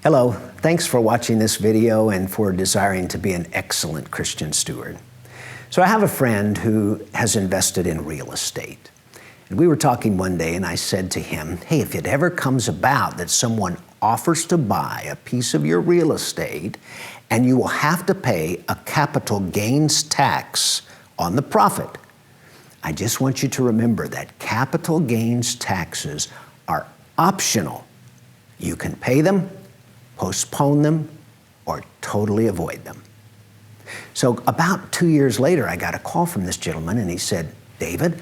Hello, thanks for watching this video and for desiring to be an excellent Christian steward. So I have a friend who has invested in real estate. And we were talking one day and I said to him, hey, if it ever comes about that someone offers to buy a piece of your real estate and you will have to pay a capital gains tax on the profit, I just want you to remember that capital gains taxes are optional. You can pay them, postpone them, or totally avoid them. So about 2 years later, I got a call from this gentleman and he said, David,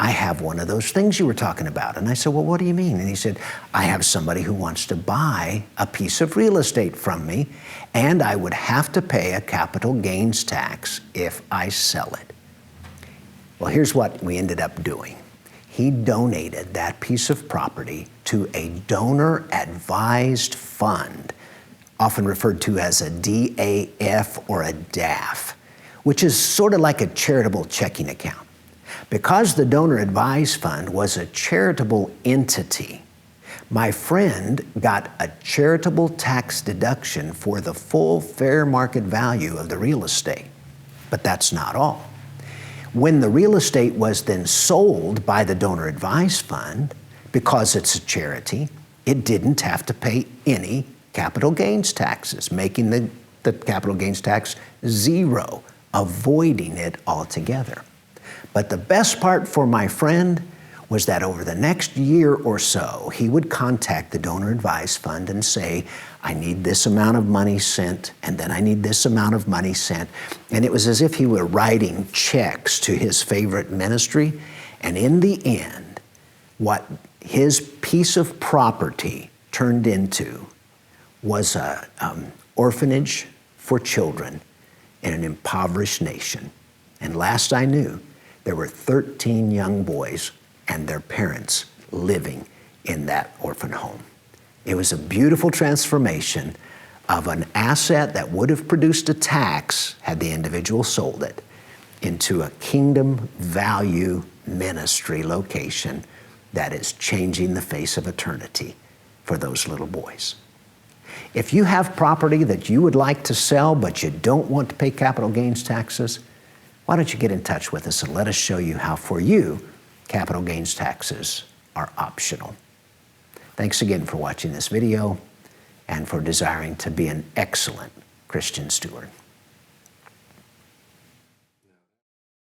I have one of those things you were talking about. And I said, well, what do you mean? And he said, I have somebody who wants to buy a piece of real estate from me and I would have to pay a capital gains tax if I sell it. Well, here's what we ended up doing. He donated that piece of property to a donor-advised fund, often referred to as a DAF or a DAF, which is sort of like a charitable checking account. Because the donor-advised fund was a charitable entity, my friend got a charitable tax deduction for the full fair market value of the real estate. But that's not all. When the real estate was then sold by the donor-advised fund, because it's a charity, it didn't have to pay any capital gains taxes, making the capital gains tax zero, avoiding it altogether. But the best part for my friend was that over the next year or so, he would contact the donor-advised fund and say, I need this amount of money sent, and then I need this amount of money sent. And it was as if he were writing checks to his favorite ministry. And in the end, what his piece of property turned into was an orphanage for children in an impoverished nation. And last I knew, there were 13 young boys and their parents living in that orphan home. It was a beautiful transformation of an asset that would have produced a tax had the individual sold it into a kingdom value ministry location that is changing the face of eternity for those little boys. If you have property that you would like to sell but you don't want to pay capital gains taxes, why don't you get in touch with us and let us show you how for you capital gains taxes are optional. Thanks again for watching this video and for desiring to be an excellent Christian steward.